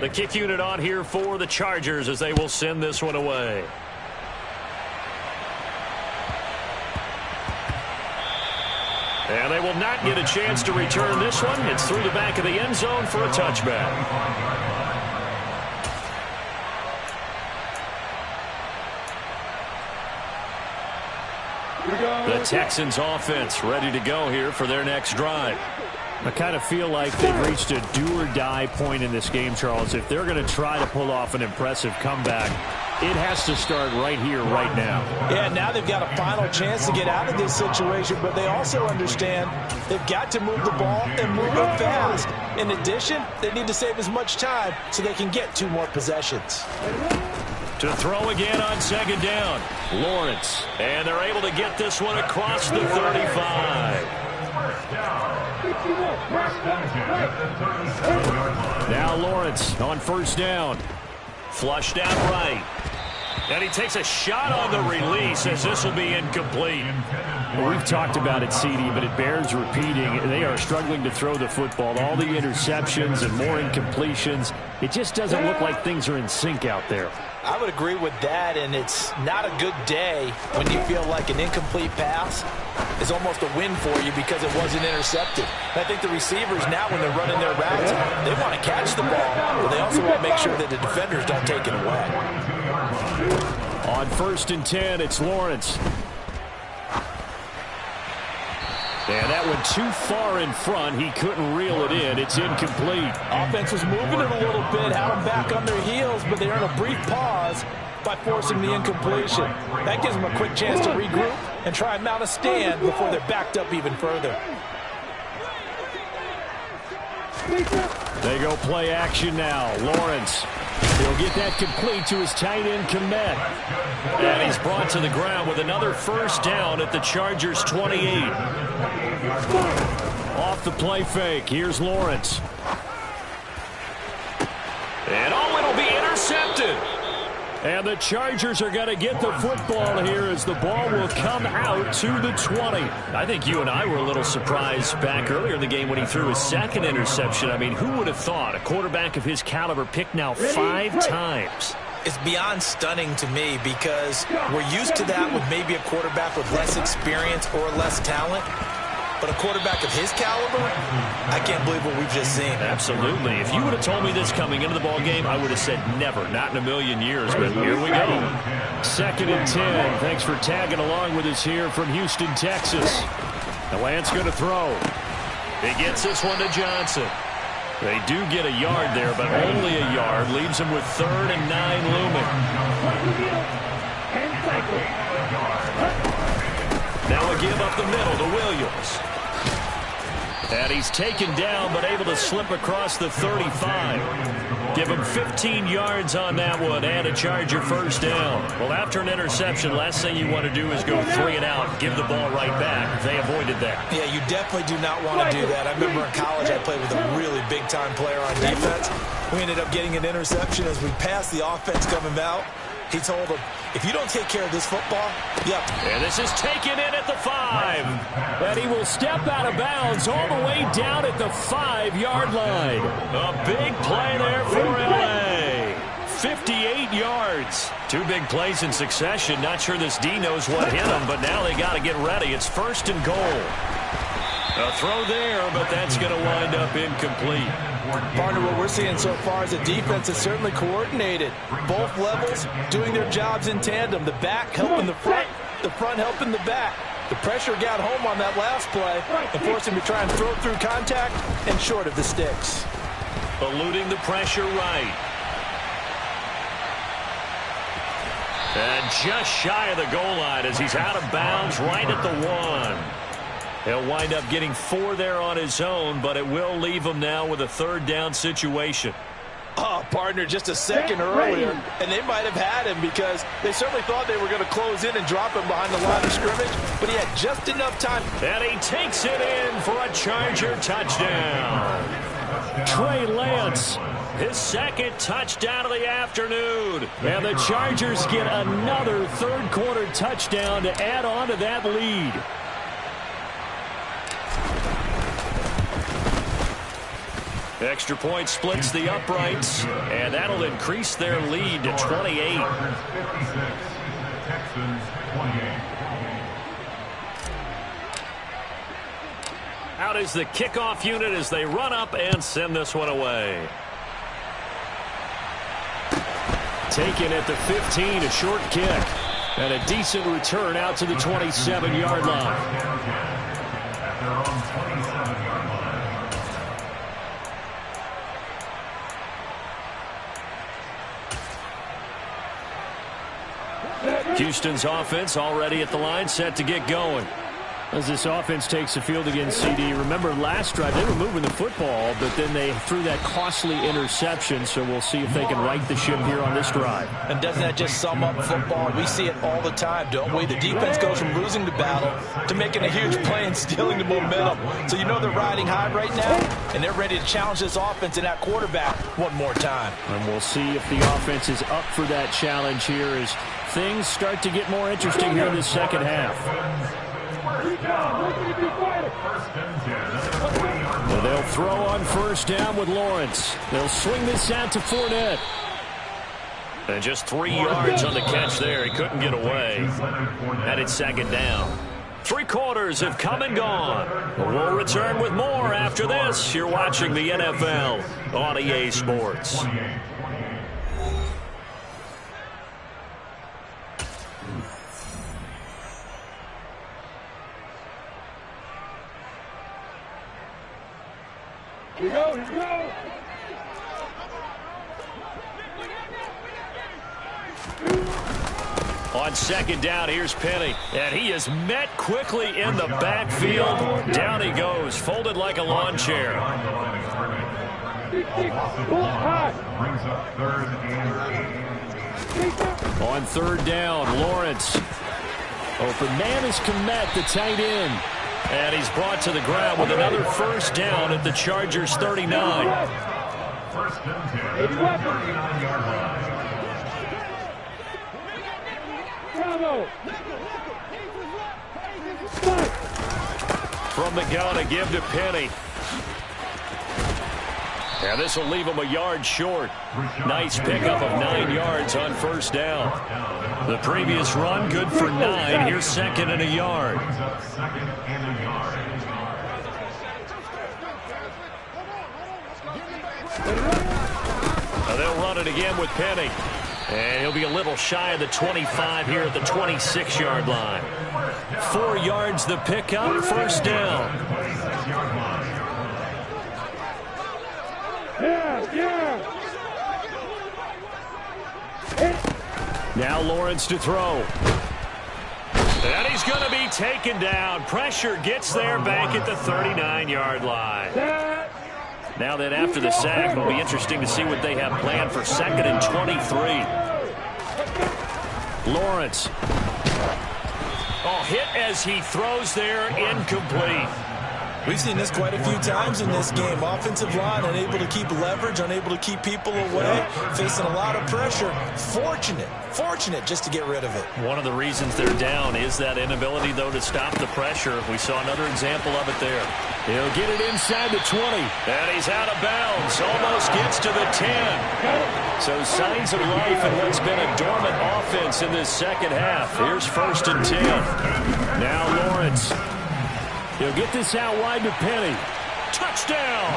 Speaker 5: The kick unit on here for the Chargers as they will send this one away. And they will not get a chance to return this one. It's through the back of the end zone for a touchback. The Texans offense ready to go here for their next drive. I kind of feel like they've reached a do-or-die point in this game, Charles. If they're going to try to pull off an impressive comeback, it has to start right here, right now.
Speaker 3: Yeah, now they've got a final chance to get out of this situation, but they also understand they've got to move the ball and move it fast. In addition, they need to save as much time so they can get 2 more possessions.
Speaker 5: To throw again on 2nd down, Lawrence. And they're able to get this one across the 35. Now Lawrence on 1st down. Flushed out right. And he takes a shot on the release as this will be incomplete. Well, we've talked about it, CD, but it bears repeating. They are struggling to throw the football. All the interceptions and more incompletions. It just doesn't look like things are in sync out there.
Speaker 3: I would agree with that, and it's not a good day when you feel like an incomplete pass is almost a win for you because it wasn't intercepted. And I think the receivers now, when they're running their routes, they want to catch the ball, but they also want to make sure that the defenders don't take it away.
Speaker 5: On 1st and 10, it's Lawrence. And that went too far in front. He couldn't reel it in. It's incomplete.
Speaker 3: Offense was moving it a little bit, had them back on their heels, but they earn a brief pause by forcing the incompletion. That gives them a quick chance to regroup and try and mount a stand before they're backed up even further.
Speaker 5: They go play action now. Lawrence. He'll get that complete to his tight end, Kmet. And he's brought to the ground with another 1st down at the Chargers' 28. Off the play fake. Here's Lawrence. And it'll be intercepted. And the Chargers are going to get the football here as the ball will come out to the 20. I think you and I were a little surprised back earlier in the game when he threw his 2nd interception. I mean, who would have thought a quarterback of his caliber picked now 5 times?
Speaker 3: It's beyond stunning to me because we're used to that with maybe a quarterback with less experience or less talent. But a quarterback of his caliber, I can't believe what we've just seen.
Speaker 5: Absolutely. If you would have told me this coming into the ball game, I would have said never, not in a million years. But here we go. 2nd and 10. Thanks for tagging along with us here from Houston, Texas. The Lance going to throw. He gets this one to Johnson. They do get a yard there, but only a yard. Leaves them with 3rd and 9 looming. Now a give up the middle to Williams. And he's taken down, but able to slip across the 35. Give him 15 yards on that one and a Charger 1st down. Well, after an interception, last thing you want to do is go 3 and out, give the ball right back. They avoided that.
Speaker 3: Yeah, you definitely do not want to do that. I remember in college I played with a really big-time player on defense. We ended up getting an interception as we passed the offense coming out. He told him, if you don't take care of this football, yep.
Speaker 5: And this is taken in at the 5. And he will step out of bounds all the way down at the 5-yard line. A big play there for L.A. 58 yards. 2 big plays in succession. Not sure this D knows what hit him, but now they got to get ready. It's 1st and goal.
Speaker 1: A throw there, but that's going to wind up incomplete.
Speaker 3: Partner, what we're seeing so far is a defense that's certainly coordinated. Both levels doing their jobs in tandem. The back helping the front helping the back. The pressure got home on that last play and forced him to try and throw through contact and short of the sticks.
Speaker 1: Eluding the pressure right. And just shy of the goal line as he's out of bounds right at the 1. He'll wind up getting 4 there on his own, but it will leave him now with a third down situation.
Speaker 3: Oh, partner, just a second earlier, and they might have had him because they certainly thought they were going to close in and drop him behind the line of scrimmage, but he had just enough time.
Speaker 1: And he takes it in for a Charger touchdown. Trey Lance, his second touchdown of the afternoon. And the Chargers get another third-quarter touchdown to add on to that lead. Extra point splits the uprights, and that'll increase their lead to 28. Out is the kickoff unit as they run up and send this one away. Taken at the 15, a short kick, and a decent return out to the 27-yard line. Houston's offense already at the line, set to get going. As this offense takes the field against CD, remember last drive they were moving the football, but then they threw that costly interception, so we'll see if they can right the ship here on this drive.
Speaker 3: And doesn't that just sum up football? We see it all the time, don't we? The defense goes from losing the battle to making a huge play and stealing the momentum. So you know they're riding high right now, and they're ready to challenge this offense and that quarterback one more time.
Speaker 5: And we'll see if the offense is up for that challenge here as things start to get more interesting here in the second half. Well, they'll throw on first down with Lawrence. They'll swing this out to Fournette. And just 3 yards on the catch there. He couldn't get away. And it's second down. 3 quarters have come and gone. We'll return with more after this. You're watching the NFL on EA Sports.
Speaker 2: Here we go, here we go.
Speaker 1: On second down, here's Penny. And he is met quickly in the backfield. Down he goes, folded like a lawn chair. On third down, Lawrence. Open man is Kmet, the tight end. And he's brought to the ground with another first down at the Chargers' 39. From the gun, a give to Penny. And this will leave him a yard short. Nice pickup of 9 yards on first down. The previous run, good for 9. Here's second and a yard. Now they'll run it again with Penny. And he'll be a little shy of the 25 here at the 26-yard line. 4 yards the pickup, first down. Now Lawrence to throw. And he's going to be taken down. Pressure gets there back at the 39-yard line. Now then after the sack, it'll be interesting to see what they have planned for second and 23. Lawrence. Oh, hit as he throws there, incomplete.
Speaker 3: We've seen this quite a few times in this game. Offensive line unable to keep leverage, unable to keep people away, facing a lot of pressure. Fortunate just to get rid of it.
Speaker 1: One of the reasons they're down is that inability, though, to stop the pressure. We saw another example of it there. He'll get it inside the 20. And he's out of bounds. Almost gets to the 10. So signs of life in what's been a dormant offense in this second half. Here's first and 10. Now Lawrence.
Speaker 5: He'll get this out wide to Penny. Touchdown!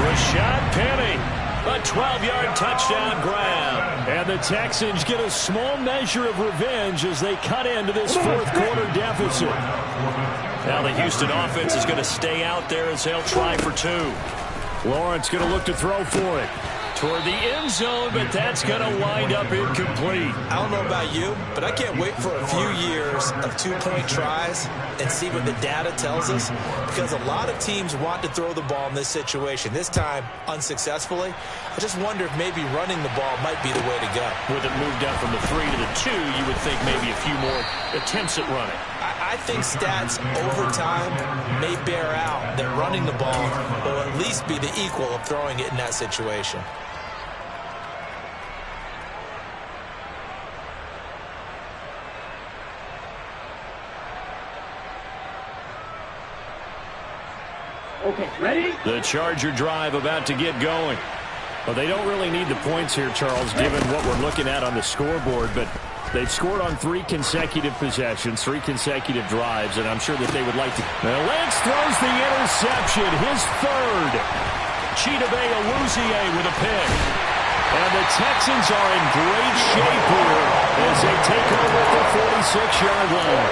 Speaker 5: Rashad Penny. A 12-yard touchdown grab. And the Texans get a small measure of revenge as they cut into this fourth-quarter deficit. Now the Houston offense is going to stay out there as they'll try for two. Lawrence going to look to throw for it. Toward the end zone, but that's going to wind up incomplete.
Speaker 4: I don't know about you, but I can't wait for a few years of two-point tries and see what the data tells us, because a lot of teams want to throw the ball in this situation. This time, unsuccessfully. I just wonder if maybe running the ball might be the way to go.
Speaker 5: With it moved down from the 3 to the 2, you would think maybe a few more attempts at running.
Speaker 4: I think stats over time may bear out that running the ball will at least be the equal of throwing it in that situation.
Speaker 2: Okay, ready?
Speaker 5: The Charger drive about to get going. Well, they don't really need the points here, Charles, given what we're looking at on the scoreboard, but they've scored on 3 consecutive possessions, 3 consecutive drives, and I'm sure that they would like to. Now, Lance throws the interception, his third. Chidobe Awuzie with a pick. And the Texans are in great shape here as they take over at the 46-yard line.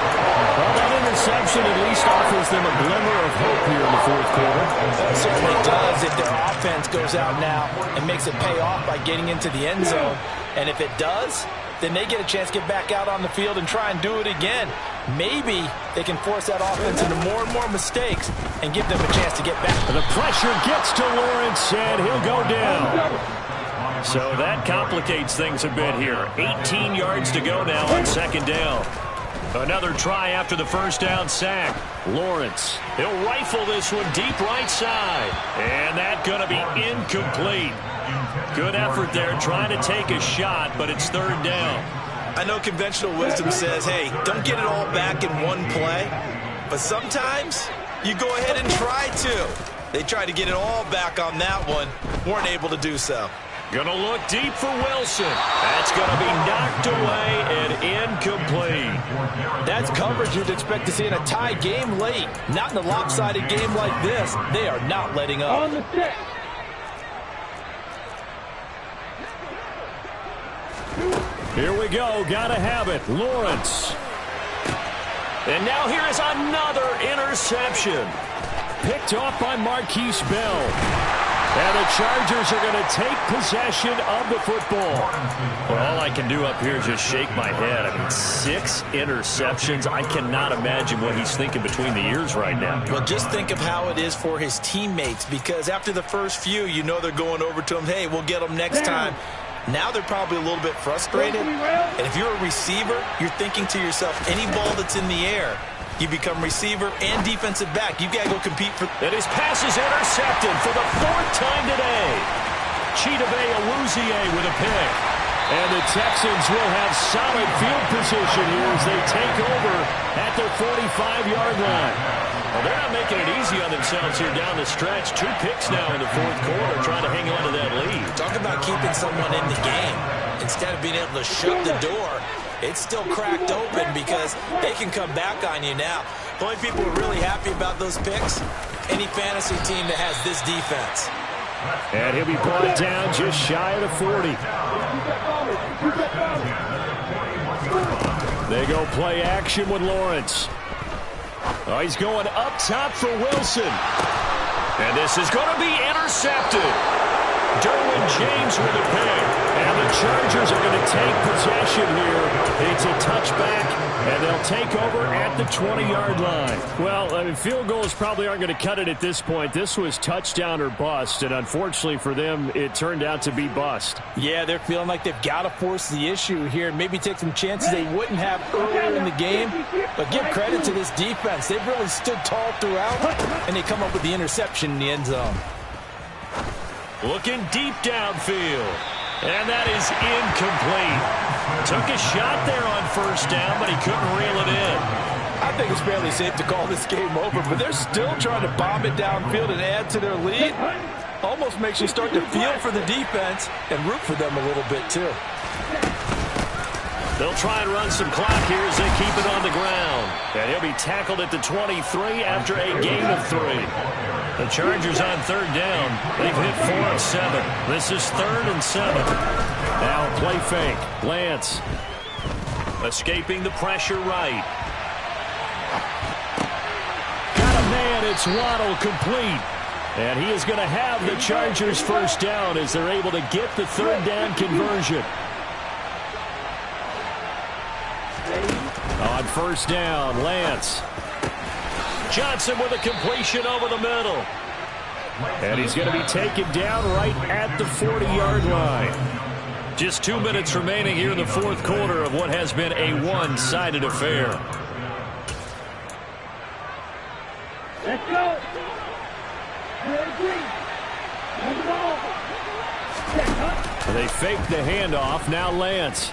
Speaker 5: Well, that interception at least offers them a glimmer of hope here in the fourth quarter.
Speaker 3: It certainly does if their offense goes out now and makes it pay off by getting into the end zone. And if it does, then they get a chance to get back out on the field and try and do it again. Maybe they can force that offense into more and more mistakes and give them a chance to get back.
Speaker 5: And the pressure gets to Lawrence, and he'll go down. So that complicates things a bit here. 18 yards to go now on second down. Another try after the first down sack. Lawrence, he'll rifle this one deep right side. And that's going to be incomplete. Good effort there trying to take a shot, but it's third down.
Speaker 4: I know conventional wisdom says, hey, don't get it all back in one play. But sometimes you go ahead and try to. They tried to get it all back on that one. Weren't able to do so.
Speaker 5: Gonna look deep for Wilson. That's gonna be knocked away and incomplete.
Speaker 3: That's coverage you'd expect to see in a tie game late. Not in a lopsided game like this. They are not letting up.
Speaker 2: On the set.
Speaker 5: Here we go. Gotta have it. Lawrence. And now here is another interception. Picked off by Marquise Bell. And the Chargers are going to take possession of the football. Well, all I can do up here is just shake my head. I mean, 6 interceptions. I cannot imagine what he's thinking between the ears right now.
Speaker 4: Well, just think of how it is for his teammates, because after the first few, you know they're going over to him, hey, we'll get them next time. Now they're probably a little bit frustrated. And if you're a receiver, you're thinking to yourself, any ball that's in the air, you become receiver and defensive back. You've got to go compete for.
Speaker 5: And his pass is intercepted for the 4th time today. Chidobe Awuzie with a pick. And the Texans will have solid field position here as they take over at their 45-yard line. Well, they're not making it easy on themselves here down the stretch. 2 picks now in the fourth quarter trying to hang on to that lead.
Speaker 4: Talk about keeping someone in the game. Instead of being able to shut the door, it's still cracked open because they can come back on you now. The only people who are really happy about those picks, any fantasy team that has this defense.
Speaker 5: And he'll be brought down just shy of the 40. They go play action with Lawrence. Oh, he's going up top for Wilson. And this is going to be intercepted. Derwin James with a pick. And the Chargers are going to take possession here. It's a touchback, and they'll take over at the 20-yard line. Well, I mean, field goals probably aren't going to cut it at this point. This was touchdown or bust, and unfortunately for them, it turned out to be bust.
Speaker 3: Yeah, they're feeling like they've got to force the issue here and maybe take some chances they wouldn't have earlier in the game. But give credit to this defense. They've really stood tall throughout, and they come up with the interception in the end zone.
Speaker 5: Looking deep downfield. And that is incomplete. Took a shot there on first down, but he couldn't reel it in.
Speaker 3: I think it's fairly safe to call this game over, but they're still trying to bomb it downfield and add to their lead. Almost makes you start to feel for the defense and root for them a little bit, too.
Speaker 1: They'll try and run some clock here as they keep it on the ground. And he'll be tackled at the 23 after a gain of 3. The Chargers on third down. They've hit 4 of 7. This is 3rd and 7. Now play fake. Lance escaping the pressure right. Got a man. It's Waddle complete. And he is going to have the Chargers first down as they're able to get the third down conversion. On first down, Lance. Johnson with a completion over the middle. And he's going to be taken down right at the 40-yard line. Just 2 minutes remaining here in the fourth quarter of what has been a one-sided affair.
Speaker 2: Let's go.
Speaker 1: They fake the handoff. Now Lance.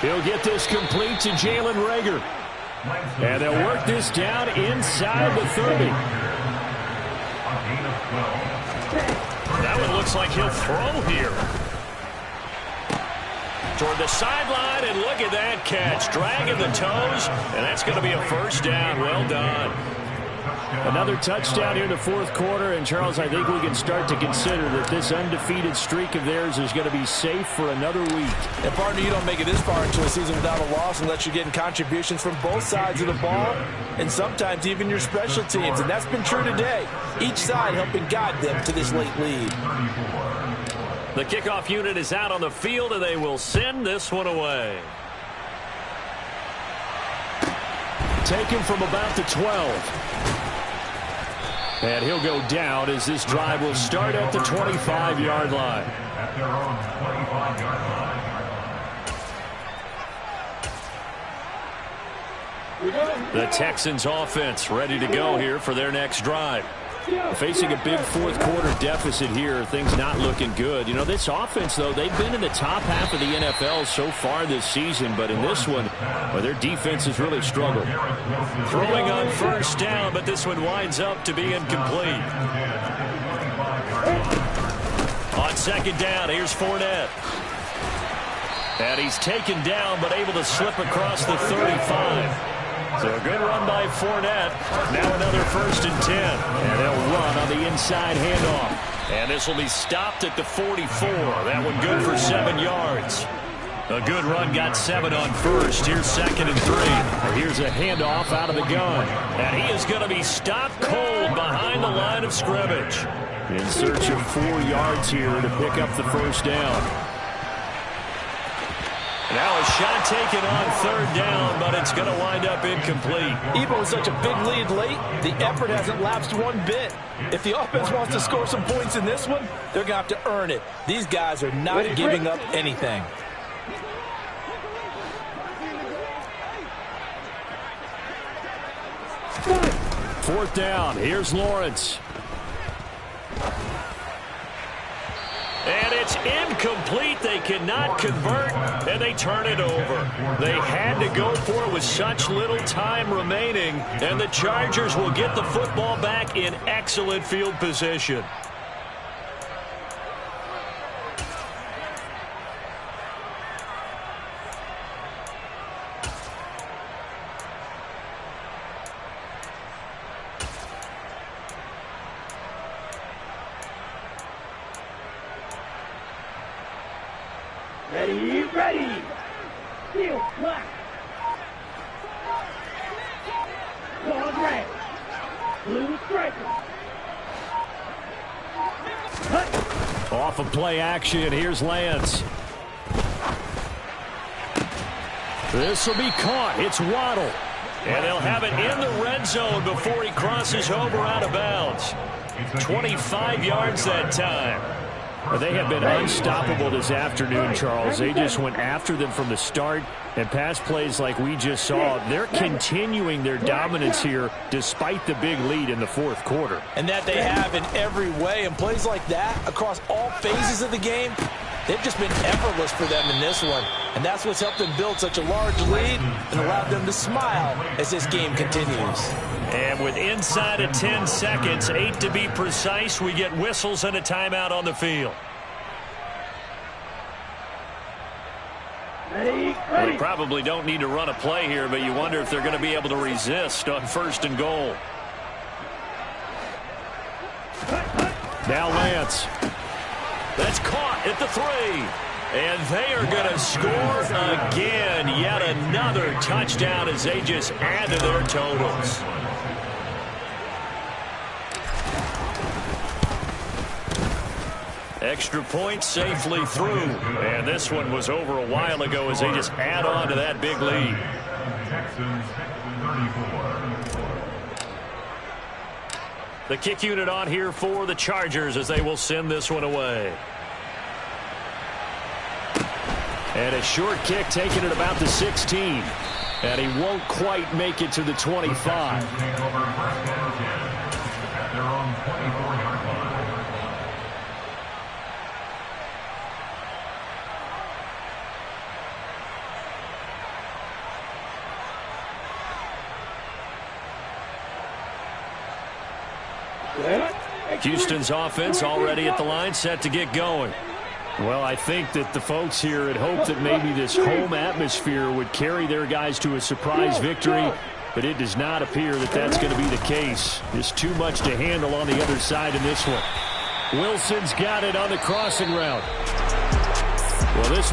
Speaker 1: He'll get this complete to Jalen Reagor. And they'll work this down inside the 30. That one looks like he'll throw here. Toward the sideline, and look at that catch. Dragging the toes, and that's going to be a first down. Well done. Another touchdown here in the fourth quarter, and Charles, I think we can start to consider that this undefeated streak of theirs is going to be safe for another week.
Speaker 3: And partner, you don't make it this far into a season without a loss unless you're getting contributions from both sides of the ball, and sometimes even your special teams, and that's been true today. Each side helping guide them to this late lead.
Speaker 1: The kickoff unit is out on the field, and they will send this one away. Taken from about the 12. And he'll go down as this drive will start at the 25-yard line.
Speaker 6: At their own 25-yard line.
Speaker 1: The Texans offense ready to go here for their next drive. Facing a big fourth quarter deficit here, things not looking good. You know, this offense, though, they've been in the top half of the NFL so far this season, but in this one, well, their defense has really struggled. Throwing on first down, but this one winds up to be incomplete. On second down, here's Fournette. And he's taken down, but able to slip across the 35. So a good run by Fournette. Now another 1st and 10. And they'll run on the inside handoff. And this will be stopped at the 44. That one good for 7 yards. A good run got 7 on first. Here's 2nd and 3. Here's a handoff out of the gun. And he is going to be stopped cold behind the line of scrimmage. In search of 4 yards here to pick up the first down. Now a shot taken on third down, but it's going to wind up incomplete.
Speaker 3: Even with such a big lead late, the effort hasn't lapsed one bit. If the offense wants to score some points in this one, they're going to have to earn it. These guys are not giving up anything.
Speaker 1: Fourth down. Here's Lawrence. And it's incomplete. They cannot convert, and they turn it over. They had to go for it with such little time remaining, and the Chargers will get the football back in excellent field position.
Speaker 2: Ready, ready. Field clock. Long red. Blue striker.
Speaker 1: Off of play action, here's Lance. This will be caught. It's Waddle. And they'll have it in the red zone before he crosses over out of bounds. 25 yards that time. But they have been unstoppable this afternoon, Charles. They just went after them from the start, and pass plays like we just saw, they're continuing their dominance here despite the big lead in the fourth quarter.
Speaker 3: And that they have in every way, and plays like that across all phases of the game, they've just been effortless for them in this one. And that's what's helped them build such a large lead and allowed them to smile as this game continues.
Speaker 1: And with inside of 10 seconds, 8 to be precise, we get whistles and a timeout on the field.
Speaker 2: Ready,
Speaker 5: Well, they
Speaker 2: ready.
Speaker 5: probably don't need to run a play here, but you wonder if they're going to be able to resist on 1st and goal. Now Lance. That's caught at the 3. And they are going to score again. Yet another touchdown as they just add to their totals. Extra point safely through. And this one was over a while ago as they just add on to that big lead. The kick unit on here for the Chargers as they will send this one away. And a short kick taken at about the 16. And he won't quite make it to the 25. Houston's offense already at the line, set to get going. Well, I think that the folks here had hoped that maybe this home atmosphere would carry their guys to a surprise victory, but it does not appear that that's going to be the case. There's too much to handle on the other side in this one. Wilson's got it on the crossing route. Well, this